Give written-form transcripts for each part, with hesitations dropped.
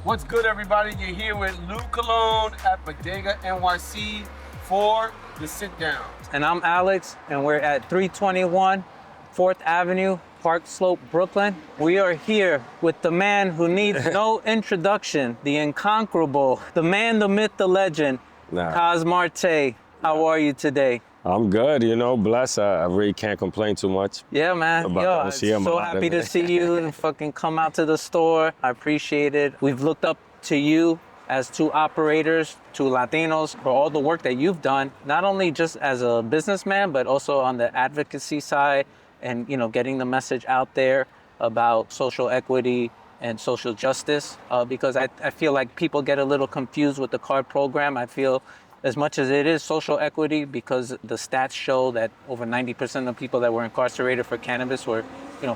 What's good, everybody? You're here with Lou Cologne at Budega NYC for the sit down. And I'm Alex, and we're at 321 4th Avenue, Park Slope, Brooklyn. We are here with the man who needs no introduction, the incomparable, the man, the myth, the legend, Coss Marte. How are you today? I'm good, blessed. I really can't complain too much. Yeah, man. I'm so happy to see you and fucking come out to the store. I appreciate it. We've looked up to you as two operators, two Latinos, for all the work that you've done, not only just as a businessman, but also on the advocacy side and, getting the message out there about social equity and social justice, because I feel like people get a little confused with the CARD program. I feel as much as it is social equity, because the stats show that over 90% of people that were incarcerated for cannabis were,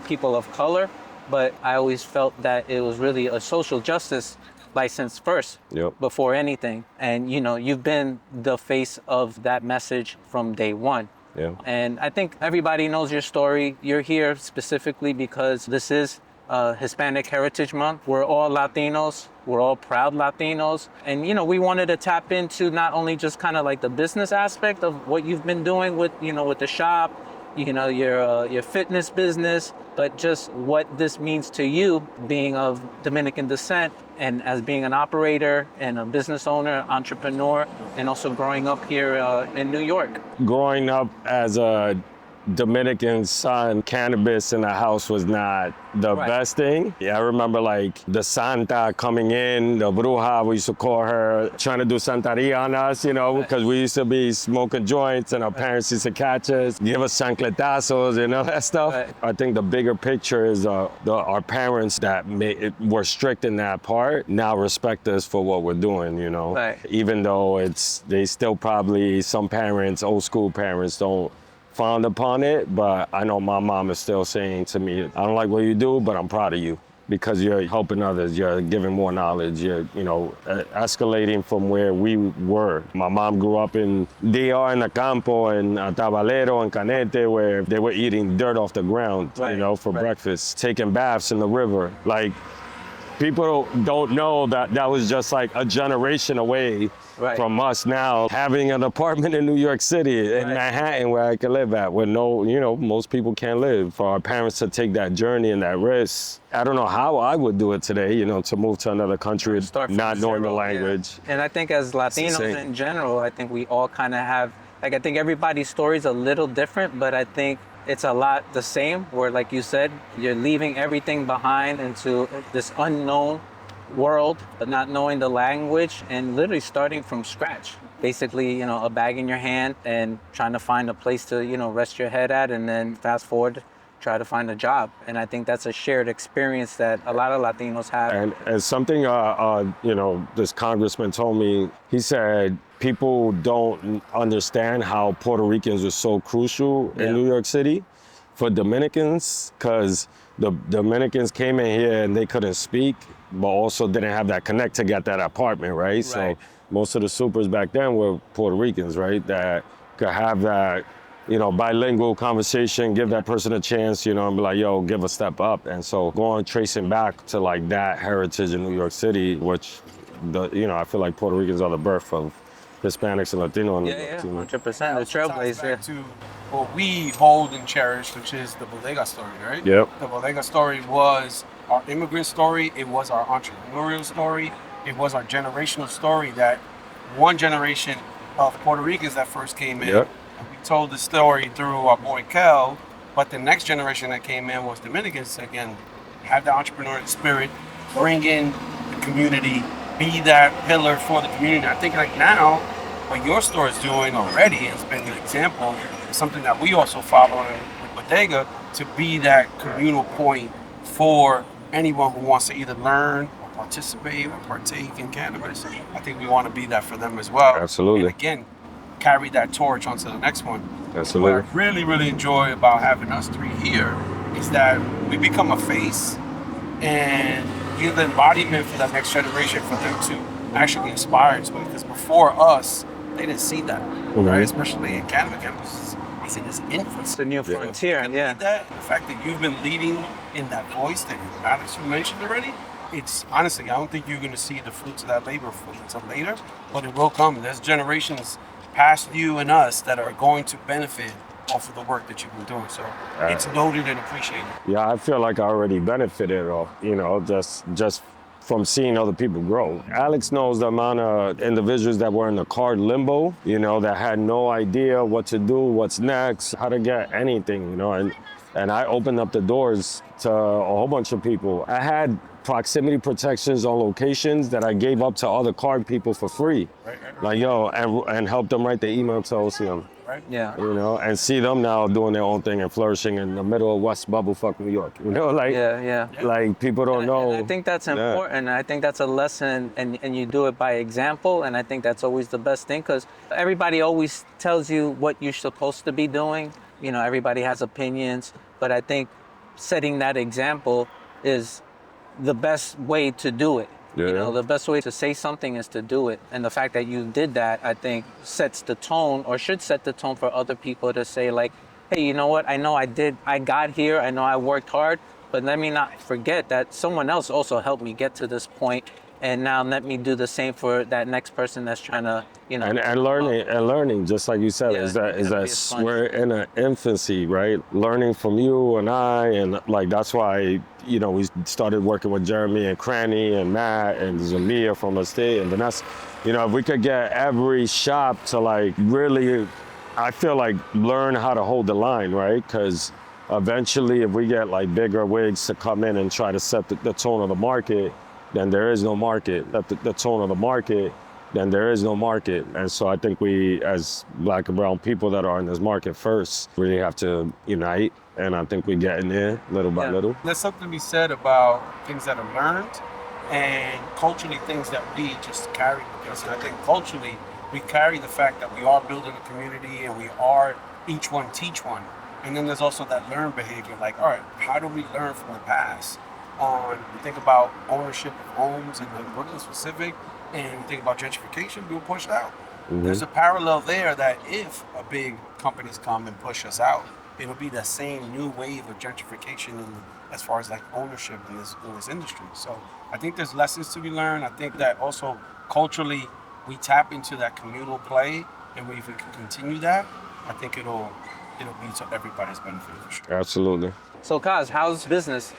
people of color. But I always felt that it was really a social justice license first, before anything. And, you've been the face of that message from day one. Yeah. And I think everybody knows your story. You're here specifically because this is Hispanic Heritage Month. We're all Latinos. We're all proud Latinos. And, we wanted to tap into not only just kind of like the business aspect of what you've been doing with, with the shop, your fitness business, but just what this means to you being of Dominican descent and as being an operator and a business owner, entrepreneur, and also growing up here in New York. Growing up as a Dominican son, cannabis in the house was not the best thing. Yeah, I remember like the Santa coming in, the Bruja, we used to call her, trying to do Santeria on us, because we used to be smoking joints and our parents used to catch us, give us chancletazos, that stuff. Right. I think the bigger picture is our parents that were strict in that part now respect us for what we're doing, Right. Even though they still probably, some parents, old school parents don't frowned upon it, but I know my mom is still saying to me, I don't like what you do, but I'm proud of you because you're helping others, you're giving more knowledge, you're, escalating from where we were. My mom grew up in DR in the Campo, in Tabalero and Canete, where they were eating dirt off the ground, for breakfast, taking baths in the river. Like, people don't know that was just like a generation away from us now, having an apartment in New York City, in Manhattan, where I can live at, where most people can't live. For our parents to take that journey and that risk, I don't know how I would do it today, to move to another country, not knowing the language. Yeah. And I think as Latinos in general, I think we all kind of have, I think everybody's story is a little different, but I think it's a lot the same, where, like you said, you're leaving everything behind into this unknown world, but not knowing the language and literally starting from scratch. Basically, a bag in your hand and trying to find a place to, rest your head at, and then fast forward, try to find a job. And I think that's a shared experience that a lot of Latinos have. And as something, this congressman told me, he said, people don't understand how Puerto Ricans are so crucial in New York City for Dominicans, because the Dominicans came in here and they couldn't speak, but also didn't have that connect to get that apartment, right? So most of the supers back then were Puerto Ricans, right? That could have that, bilingual conversation, give that person a chance, and be like, yo, give a step up. And so tracing back to like that heritage in New York City, which, I feel like Puerto Ricans are the birth of Hispanics and Latino. Yeah, 100%. The trailblazers. To what we hold and cherish, which is the Budega story, right? Yep. The Budega story was our immigrant story. It was our entrepreneurial story. It was our generational story, that one generation of Puerto Ricans that first came in. Yep. And we told the story through our boy Kel, but the next generation that came in was Dominicans, again, have the entrepreneurial spirit, bring in the community, be that pillar for the community. I think like now, what your store is doing already has been an example, something that we also follow with Budega, to be that communal point for anyone who wants to either learn or participate or partake in cannabis. I think we want to be that for them as well. Absolutely. And again, carry that torch onto the next one. Absolutely. What I really, really enjoy about having us three here is that we become a face and give the embodiment for that next generation, for them to actually inspire to it. Because before us, they didn't see that, right? Especially in cannabis. It's in its infancy. It's a new frontier, The fact that you've been leading in that voice that Alex, you mentioned already, it's honestly, I don't think you're going to see the fruits of that labor until later, but it will come. There's generations past you and us that are going to benefit off of the work that you've been doing. So it's noted and appreciated. Yeah, I feel like I already benefited off, just from seeing other people grow. Alex knows the amount of individuals that were in the card limbo, that had no idea what to do, what's next, how to get anything, and I opened up the doors to a whole bunch of people. I had proximity protections on locations that I gave up to other card people for free. Right. Like, and help them write the email to OCM. Right. Yeah. And see them now doing their own thing and flourishing in the middle of West Bubblefuck, New York. Like people don't know. And I think that's important. I think that's a lesson, and you do it by example. And I think that's always the best thing, because everybody always tells you what you're supposed to be doing. Everybody has opinions, but I think setting that example is the best way to do it. Yeah. The best way to say something is to do it. And the fact that you did that, I think, sets the tone, or should set the tone for other people to say, like, hey, you know what? I know I got here. I know I worked hard, but let me not forget that someone else also helped me get to this point. And now let me do the same for that next person that's trying to, And learning, just like you said, is that we're in an infancy, right? Learning from you and I, and like that's why, we started working with Jeremy and Cranny and Matt and Zamia from the state and Vanessa. If we could get every shop to like really, I feel like learn how to hold the line, right? Because eventually, if we get like bigger wigs to come in and try to set the tone of the market, then there is no market. At the tone of the market, then there is no market. And so I think we, as Black and brown people that are in this market first, really have to unite. And I think we're getting there little by little. There's something to be said about things that are learned and culturally things that we just carry with us. And I think culturally, we carry the fact that we are building a community and we are each one teach one. And then there's also that learned behavior, like, all right, how do we learn from the past? You think about ownership of homes in Brooklyn specific, and you think about gentrification being pushed out. Mm-hmm. There's a parallel there that if a big companies come and push us out, it'll be the same new wave of gentrification as far as like ownership in this industry. So I think there's lessons to be learned. I think that also culturally we tap into that communal play, and if we can continue that, I think it'll be to everybody's benefit for sure. Absolutely. So Coss, how's business?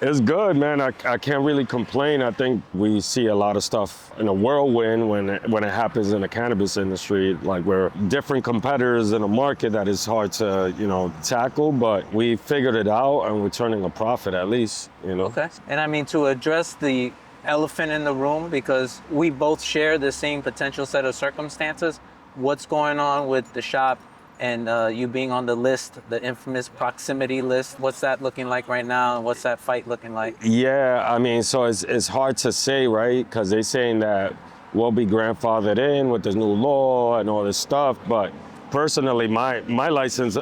It's good, man. I can't really complain. I think we see a lot of stuff in a whirlwind when it happens in the cannabis industry. Like, we're different competitors in a market that is hard to, tackle, but we figured it out and we're turning a profit at least, Okay. And I mean, to address the elephant in the room, because we both share the same potential set of circumstances, what's going on with the shop and you being on the list, the infamous proximity list? What's that looking like right now, and what's that fight looking like? Yeah, I mean, so it's hard to say, right? Because they're saying that we'll be grandfathered in with this new law and all this stuff. But personally, my license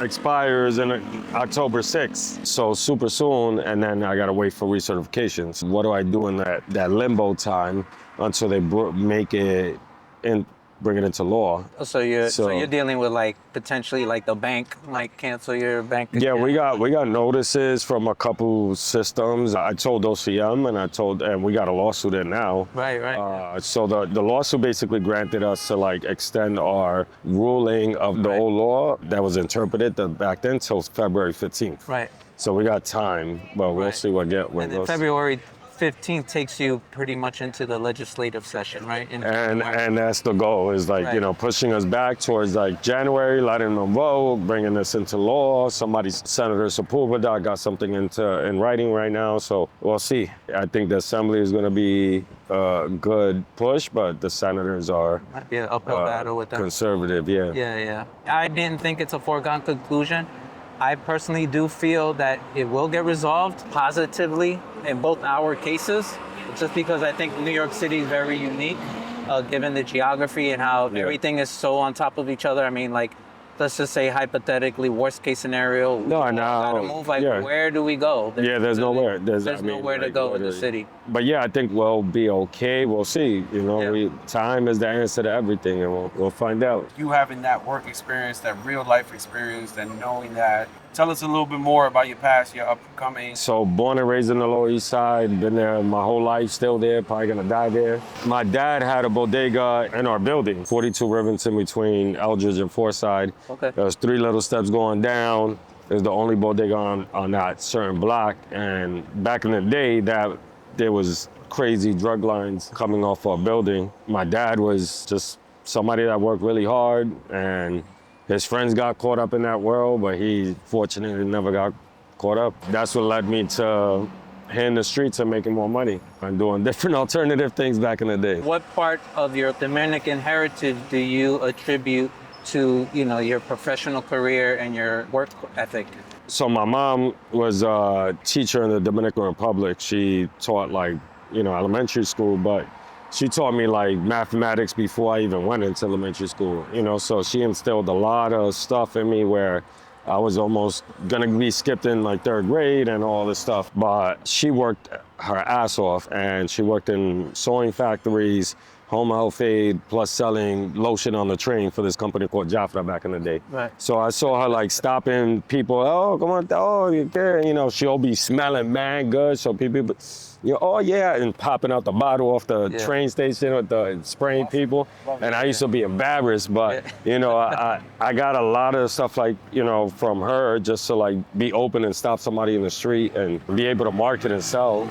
expires in October 6th, so super soon, and then I gotta wait for recertifications. What do I do in that limbo time until they make it in? Bring it into law. So you're dealing with like potentially like the bank might cancel your bank account. Yeah, we got notices from a couple systems. I told OCM and we got a lawsuit in now. Right. So the lawsuit basically granted us to like extend our ruling of the old law that was interpreted back then till February 15th. Right. So we got time, but we'll see what goes. And February 15th takes you pretty much into the legislative session, right? And that's the goal, is like, pushing us back towards like January, letting them vote, bringing this into law. Senator Sepulveda got something in writing right now, so we'll see. I think the assembly is going to be a good push, but the senators might be an uphill battle with them. Conservative, yeah. Yeah. I didn't think it's a foregone conclusion. I personally do feel that it will get resolved positively in both our cases, just because I think New York City is very unique, given the geography and how everything is so on top of each other. I mean, like, let's just say hypothetically, worst case scenario, gotta move. Where do we go? There's nowhere. There's nowhere to go in the city. But yeah, I think we'll be okay. We'll see. You know, Yeah. time is the answer to everything, and we'll find out. You having that work experience, that real life experience, and knowing that. Tell us a little bit more about your past, your upcoming. So born and raised in the Lower East Side, been there my whole life, still there, probably gonna die there. My dad had a bodega in our building, 42 Rivington between Eldridge and Forsyth. Okay. There's 3 little steps going down. It's the only bodega on that certain block. And back in the day, that there was crazy drug lines coming off our building. My dad was just somebody that worked really hard, and his friends got caught up in that world, but he fortunately never got caught up. That's what led me to hitting the streets and making more money and doing different alternative things back in the day. What part of your Dominican heritage do you attribute to, you know, your professional career and your work ethic? So my mom was a teacher in the Dominican Republic. She taught like, you know, elementary school, but she taught me like mathematics before I even went into elementary school, you know, so she instilled a lot of stuff in me where I was almost gonna be skipped in like 3rd grade and all this stuff. But she worked her ass off, and she worked in sewing factories, home health aid, plus selling lotion on the train for this company called Jafra back in the day. Right. So I saw her like stopping people, oh, come on, oh, you're there. You know, she'll be smelling man good. So people, you know, oh yeah, and popping out the bottle off the train station with the spraying people. And I used to be embarrassed, but you know, I got a lot of stuff like, you know, from her just to like be open and stop somebody in the street and be able to market and sell.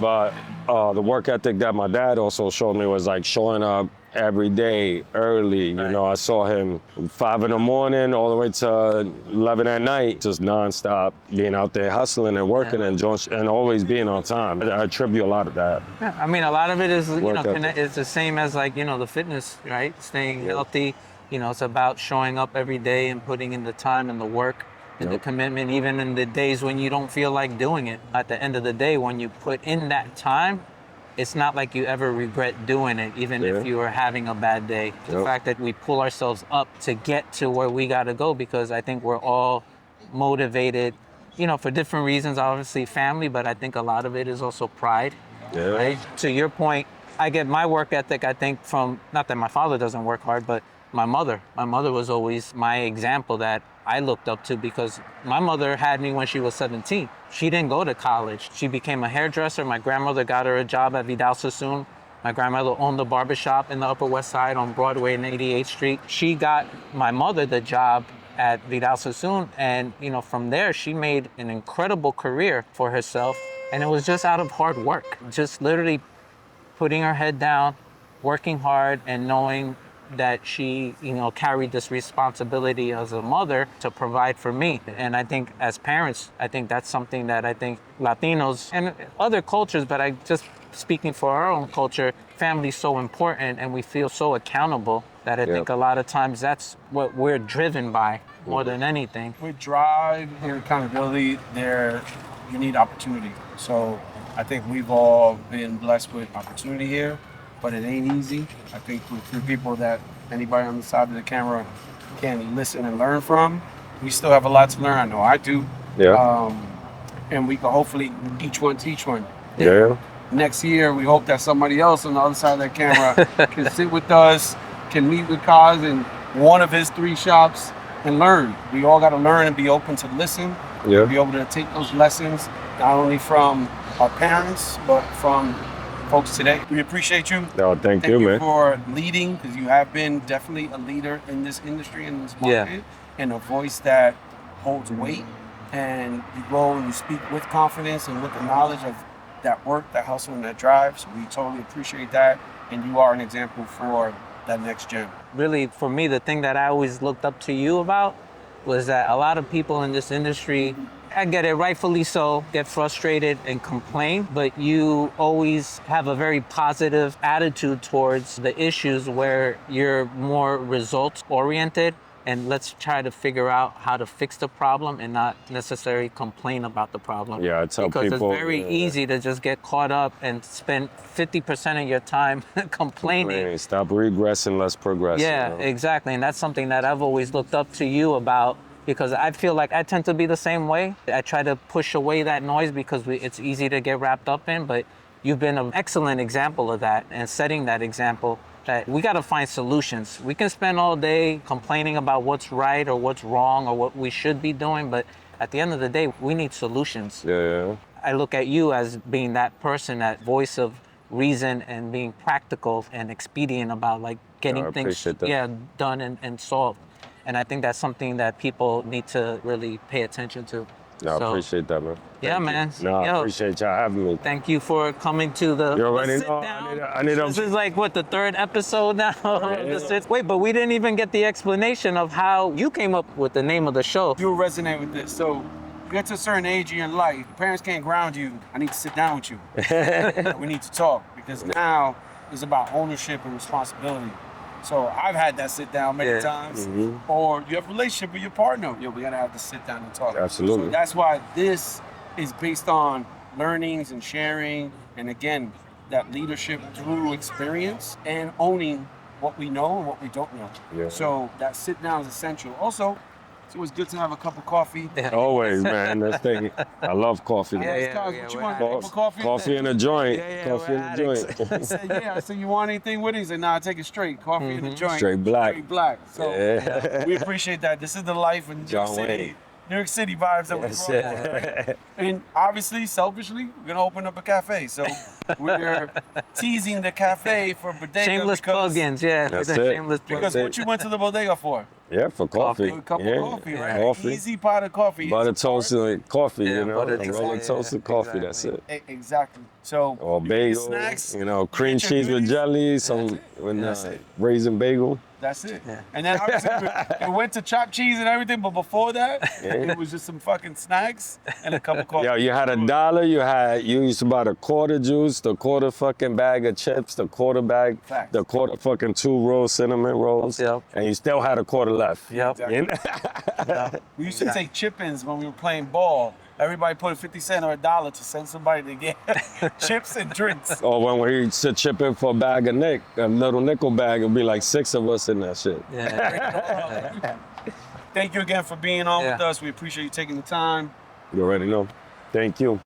But the work ethic that my dad also showed me was like showing up every day early. You know, I saw him 5 in the morning all the way to 11 at night, just nonstop being out there hustling and working and always being on time. I attribute a lot of that. Yeah, I mean, a lot of it is, you Work know, ethic. it's the same as like, you know, the fitness, right? Staying healthy. You know, it's about showing up every day and putting in the time and the work and the commitment, even in the days when you don't feel like doing it. At the end of the day, when you put in that time, it's not like you ever regret doing it, even if you are having a bad day. The fact that we pull ourselves up to get to where we got to go, because I think we're all motivated, you know, for different reasons, obviously family, but I think a lot of it is also pride, right? To your point, I get my work ethic, I think, from, not that my father doesn't work hard, but my mother. My mother was always my example that I looked up to, because my mother had me when she was 17. She didn't go to college. She became a hairdresser. My grandmother got her a job at Vidal Sassoon. My grandmother owned the barbershop in the Upper West Side on Broadway and 88th Street. She got my mother the job at Vidal Sassoon, and you know, from there she made an incredible career for herself, and it was just out of hard work, just literally putting her head down, working hard, and knowing that she, you know, carried this responsibility as a mother to provide for me. And I think as parents, I think that's something that I think Latinos and other cultures, but I just speaking for our own culture, family's so important, and we feel so accountable that I think a lot of times that's what we're driven by more than anything. With drive and accountability, you need opportunity. So I think we've all been blessed with opportunity here, but it ain't easy. I think for people that anybody on the side of the camera can listen and learn from, we still have a lot to learn. I know I do. And we can hopefully each one teach one. Next year, we hope that somebody else on the other side of that camera can sit with us, can meet with Coss in one of his 3 shops and learn. We all got to learn and be open to listen, be able to take those lessons, not only from our parents, but from folks today. We appreciate you. No, thank you, man. For leading, because you have been definitely a leader in this industry, in this market, and a voice that holds weight. And you go and you speak with confidence and with the knowledge of that work, that hustle, and that drive. So we totally appreciate that. And you are an example for that next gen. Really, for me, the thing that I always looked up to you about was that a lot of people in this industry, I get it, rightfully so, get frustrated and complain, but you always have a very positive attitude towards the issues where you're more results oriented, and let's try to figure out how to fix the problem and not necessarily complain about the problem. Yeah, I tell people. Because it's very easy to just get caught up and spend 50% of your time complaining. Stop regressing, let's progress. Yeah, you know? exactly. And that's something that I've always looked up to you about, because I feel like I tend to be the same way. I try to push away that noise because it's easy to get wrapped up in, but you've been an excellent example of that and setting that example that we got to find solutions. We can spend all day complaining about what's right or what's wrong or what we should be doing, but at the end of the day, we need solutions. Yeah. I look at you as being that person, that voice of reason and being practical and expedient about like getting things done and solved. And I think that's something that people need to really pay attention to. No, I appreciate that, man. Yeah, man. No, I appreciate y'all having me. Thank you for coming to the sit down. This is like, what, the third episode now? Wait, but we didn't even get the explanation of how you came up with the name of the show. You'll resonate with this. So you get to a certain age in your life, parents can't ground you. I need to sit down with you. We need to talk, because now it's about ownership and responsibility. So I've had that sit down many times. Or you have a relationship with your partner. We gotta have to sit down and talk. Absolutely. So that's why this is based on learnings and sharing, and again, that leadership through experience and owning what we know and what we don't know. Yeah. So that sit down is essential. Also, it's always good to have a cup of coffee. Always, man. That's thing. I love coffee. What you want? A cup of coffee? Coffee and a joint. Coffee and a joint. He said, I said, you want anything with it? He said, nah, take it straight. Coffee and a joint. Straight black. Straight black. So we appreciate that. This is the life in New York City. New York City vibes that we brought. Right? And obviously, selfishly, we're gonna open up a cafe. So we're teasing the cafe for Budega. Shameless plugins, That's it. Because what you went to the Bodega for? Yeah, for coffee. A cup of coffee, right? Coffee. Easy pot of coffee. Butter toasted coffee, you know? butter Toasted coffee, that's it. Exactly. So, or bagel, snacks, cream cheese with jelly, raisin bagel. That's it. Yeah. And then obviously we went to chopped cheese and everything, but before that, it was just some fucking snacks and a cup of coffee. Yo, you had $1, you used to buy the quarter juice, the quarter fucking bag of chips, the quarter bag, the quarter fucking 2 roll cinnamon rolls, and you still had a quarter left. Exactly. We used to take chip-ins when we were playing ball. Everybody put 50 cents or $1 to send somebody to get chips and drinks. Or when we used to chip in for a bag of a little nickel bag, it'd be like 6 of us in that shit. Thank you again for being on with us. We appreciate you taking the time. You already know. Thank you.